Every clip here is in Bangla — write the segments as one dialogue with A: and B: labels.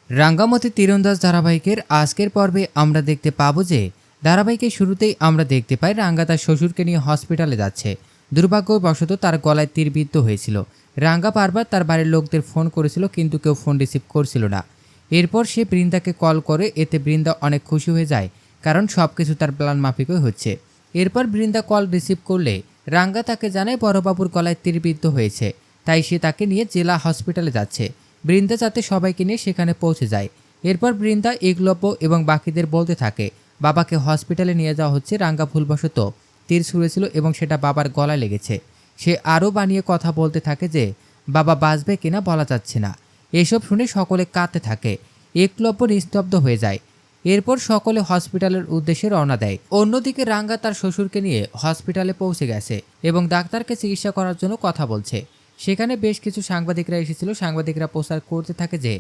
A: রাঙ্গামতি তীরন্দাজ ধারাবাহিকের আজকের পর্বে আমরা দেখতে পাবো যে ধারাবাহিকের শুরুতেই আমরা দেখতে পাই রাঙ্গা তার শ্বশুরকে নিয়ে হসপিটালে যাচ্ছে। দুর্ভাগ্যবশত তার গলায় তীরবিদ্ধ হয়েছিল। রাঙ্গা বারবার তার বাড়ির লোকদের ফোন করেছিল কিন্তু কেউ ফোন রিসিভ করছিল না। এরপর সে বৃন্দাকে কল করে, এতে বৃন্দা অনেক খুশি হয়ে যায় কারণ সব কিছু তার প্ল্যান মাফিকই হচ্ছে। এরপর বৃন্দা কল রিসিভ করলে রাঙ্গা তাকে জানায় বড়বাবুর গলায় তীরবিদ্ধ হয়েছে, তাই সে তাকে নিয়ে জেলা হসপিটালে যাচ্ছে। বৃন্দা যাতে সবাইকে নিয়ে সেখানে পৌঁছে যায়। এরপর বৃন্দা একলব্য এবং বাকিদের বলতে থাকে বাবাকে হসপিটালে নিয়ে যাওয়া হচ্ছে, রাঙ্গা ভুলবশত তীর ছুঁড়েছিল এবং সেটা বাবার গলায় লেগেছে। সে আরও বানিয়ে কথা বলতে থাকে যে বাবা বাঁচবে কিনা বলা যাচ্ছে না। এসব শুনে সকলে কাঁদতে থাকে। একলব্য নিস্তব্ধ হয়ে যায়। এরপর সকলে হসপিটালের উদ্দেশ্যে রওনা দেয়। অন্যদিকে রাঙ্গা তার শ্বশুরকে নিয়ে হসপিটালে পৌঁছে গেছে এবং ডাক্তারকে চিকিৎসা করার জন্য কথা বলছে। সেখানে বেশ কিছু সাংবাদিকরা এসেছিল। সাংবাদিকরা প্রচার করতে থাকে যে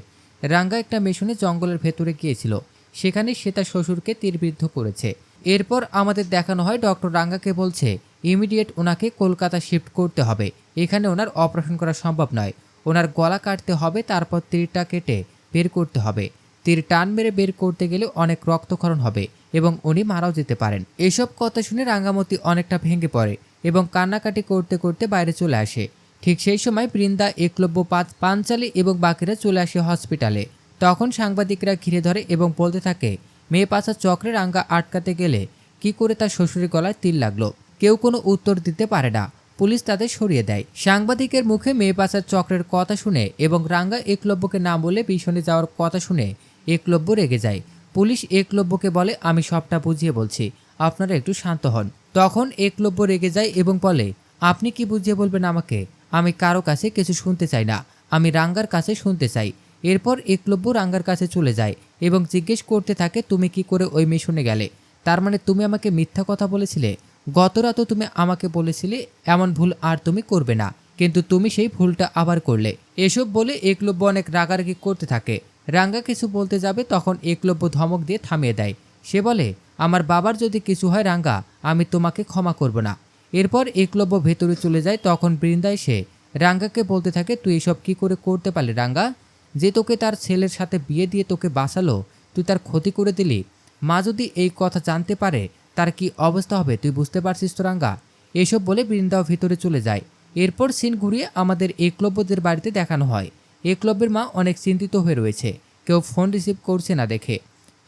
A: রাঙ্গা একটা মিশনে জঙ্গলের ভেতরে গিয়েছিল, সেখানে সে তার শ্বশুরকে তীরবিদ্ধ করেছে। এরপর আমাদের দেখানো হয় ডক্টর রাঙ্গাকে বলছে ইমিডিয়েট ওনাকে কলকাতা শিফট করতে হবে, এখানে ওনার অপারেশন করা সম্ভব নয়, ওনার গলা কাটতে হবে, তারপর তীরটা কেটে বের করতে হবে। তীর টান মেরে বের করতে গেলে অনেক রক্তক্ষরণ হবে এবং উনি মারাও যেতে পারেন। এসব কথা শুনে রাঙ্গামতি অনেকটা ভেঙে পড়ে এবং কান্নাকাটি করতে করতে বাইরে চলে আসে। ঠিক সেই সময় বৃন্দা, একলব্য, পাঞ্চালী এবং বাকিরা চলে আসে হসপিটালে। তখন সাংবাদিকরা ঘিরে ধরে এবং বলতে থাকে মেয়ে পাচার চক্রে রাঙ্গা আটকাতে গেলে কি করে তার শ্বশুরের গলায় তীর লাগলো। কেউ কোনো উত্তর দিতে পারে না। পুলিশ তাদের সরিয়ে দেয়। সাংবাদিকের মুখে মেয়ে পাচার চক্রের কথা শুনে এবং রাঙ্গা একলব্যকে না বলে মিশনে যাওয়ার কথা শুনে একলব্য রেগে যায়। পুলিশ একলব্যকে বলে আমি সবটা বুঝিয়ে বলছি, আপনারা একটু শান্ত হন। তখন একলব্য রেগে যায় এবং বলে আপনি কি বুঝিয়ে বলবেন আমাকে? আমি কারো কাছে কিছু শুনতে চাই না, আমি রাঙ্গার কাছে শুনতে চাই। এরপর একলব্য রাঙ্গার কাছে চলে যায় এবং জিজ্ঞেস করতে থাকে তুমি কি করে ওই মিশনে গেলে? তার মানে তুমি আমাকে মিথ্যা কথা বলেছিলে। গত রাতও তুমি আমাকে বলেছিলে এমন ভুল আর তুমি করবে না, কিন্তু তুমি সেই ভুলটা আবার করলে। এসব বলে একলব্য অনেক রাগারাগি করতে থাকে। রাঙ্গা কিছু বলতে যাবে তখন একলব্য ধমক দিয়ে থামিয়ে দেয়। সে বলে আমার বাবার যদি কিছু হয় রাঙ্গা, আমি তোমাকে ক্ষমা করব না। এরপর একলব্য ভেতরে চলে যায়। তখন বৃন্দা এসে রাঙ্গাকে বলতে থাকে তুই এসব কি করে করতে পারলি রাঙ্গা? যে তোকে তার ছেলের সাথে বিয়ে দিয়ে তোকে বাঁচালো, তুই তার ক্ষতি করে দিলি। মা যদি এই কথা জানতে পারে তার কি অবস্থা হবে তুই বুঝতে পারছিস তো রাঙ্গা? এসব বলে বৃন্দাও ভিতরে চলে যায়। এরপর সিন ঘুরিয়ে আমাদের একলব্যদের বাড়িতে দেখানো হয়। একলব্যের মা অনেক চিন্তিত হয়ে রয়েছে, কেউ ফোন রিসিভ করছে না দেখে।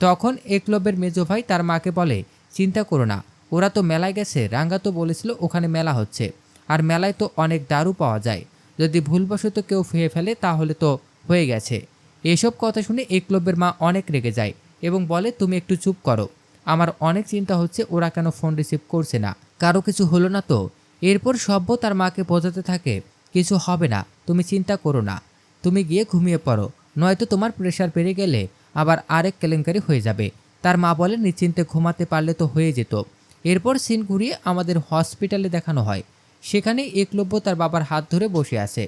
A: তখন একলব্যের মেজো ভাই তার মাকে বলে চিন্তা করো না, ওরা তো মেলায় গেছে, রাঙ্গা তো বলেছিল ওখানে মেলা হচ্ছে, আর মেলায় তো অনেক দারু পাওয়া যায়, যদি ভুলবশত কেউ খেয়ে ফেলে তাহলে তো হয়ে গেছে। এসব কথা শুনে একলব্যের মা অনেক রেগে যায় এবং বলে তুমি একটু চুপ করো, আমার অনেক চিন্তা হচ্ছে ওরা কেন ফোন রিসিভ করছে না, কারো কিছু হলো না তো? এরপর সভ্য তার মাকে বোঝাতে থাকে কিছু হবে না, তুমি চিন্তা করো না, তুমি গিয়ে ঘুমিয়ে পড়ো, নয়তো তোমার প্রেশার বেড়ে গেলে আবার আরেক কেলেঙ্কারি হয়ে যাবে। তার মা বলে নিশ্চিন্তে ঘুমাতে পারলে তো হয়ে যেত। এরপর সিন ঘুরিয়ে আমাদের হসপিটালে দেখানো হয়। সেখানে একলব্য তার বাবার হাত ধরে বসে আছে।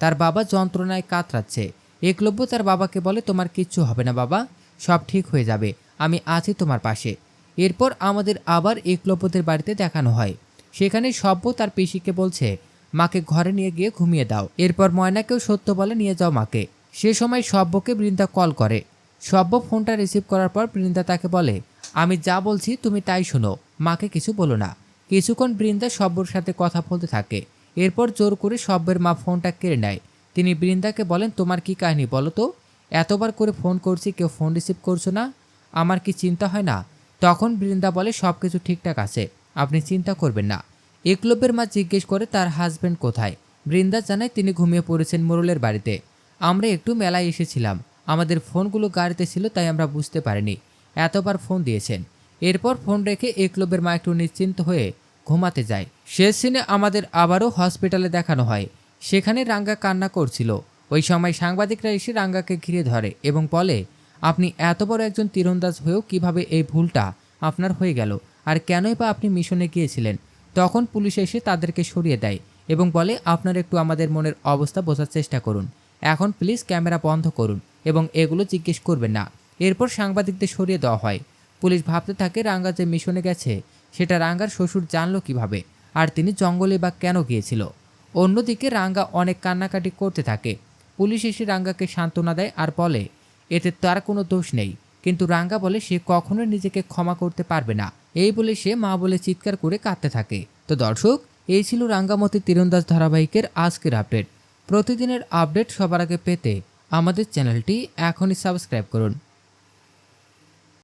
A: তার বাবা যন্ত্রণায় কাতরাচ্ছে। একলব্য তার বাবাকে বলে তোমার কিচ্ছু হবে না বাবা, সব ঠিক হয়ে যাবে, আমি আছি তোমার পাশে। এরপর আমাদের আবার একলব্যদের বাড়িতে দেখানো হয়। সেখানে সভ্য তার পিসিকে বলছে মাকে ঘরে নিয়ে গিয়ে ঘুমিয়ে দাও। এরপর ময়নাকেও সত্য বলে নিয়ে যাও মাকে। সে সময় সভ্যকে বৃন্দা কল করে। সভ্য ফোনটা রিসিভ করার পর বৃন্দা তাকে বলে আমি যা বলছি তুমি তাই শোনো, মাকে কিছু বলো না। কিছুক্ষণ বৃন্দা সভ্যর সাথে কথা বলতে থাকে। এরপর জোর করে সভ্যের মা ফোনটা কেড়ে নেয়। তিনি বৃন্দাকে বলেন তোমার কি কাহিনী বলো তো, এতবার করে ফোন করছি কেউ ফোন রিসিভ করছো না, আমার কি চিন্তা হয় না? তখন বৃন্দা বলে সব কিছু ঠিকঠাক আছে, আপনি চিন্তা করবেন না। একলব্যের মা জিজ্ঞেস করে তার হাজব্যান্ড কোথায়। বৃন্দা জানায় তিনি ঘুমিয়ে পড়েছেন মোরলের বাড়িতে, আমরা একটু মেলায় এসেছিলাম, আমাদের ফোনগুলো গাড়িতে ছিল তাই আমরা বুঝতে পারিনি এতবার ফোন দিয়েছেন। এরপর ফোন রেখে একলব্যের মা একটু নিশ্চিন্ত হয়ে ঘুমাতে যায়। শেষ সিনে আমাদের আবারও হসপিটালে দেখানো হয়। সেখানে রাঙ্গা কান্না করছিল। ওই সময় সাংবাদিকরা এসে রাঙ্গাকে ঘিরে ধরে এবং বলে আপনি এত বড় একজন তীরন্দাজ হয়েও কিভাবে এই ভুলটা আপনার হয়ে গেল, আর কেনই বা আপনি মিশনে গিয়েছিলেন? তখন পুলিশ এসে তাদেরকে সরিয়ে দেয় এবং বলে আপনারা একটু আমাদের মনের অবস্থা বোঝার চেষ্টা করুন, এখন প্লিজ ক্যামেরা বন্ধ করুন এবং এগুলো জিজ্ঞেস করবেন না। এরপর সাংবাদিকদের সরিয়ে দেওয়া হয়। পুলিশ ভাবতে থাকে রাঙ্গা যে মিশনে গেছে সেটা রাঙ্গার শ্বশুর জানলো কিভাবে, আর তিনি জঙ্গলে বা কেন গিয়েছিল। অন্যদিকে রাঙ্গা অনেক কান্নাকাটি করতে থাকে। পুলিশ এসে রাঙ্গাকে সান্ত্বনা দেয় আর বলে এতে তার কোনো দোষ নেই। কিন্তু রাঙ্গা বলে সে কখনোই নিজেকে ক্ষমা করতে পারবে না। এই বলে সে মা বলে চিৎকার করে কাঁদতে থাকে। তো দর্শক, এই ছিল রাঙ্গামতি তীরন্দাজ ধারাবাহিকের আজকের আপডেট। প্রতিদিনের আপডেট সবার আগে পেতে আমাদের চ্যানেলটি এখনই সাবস্ক্রাইব করুন।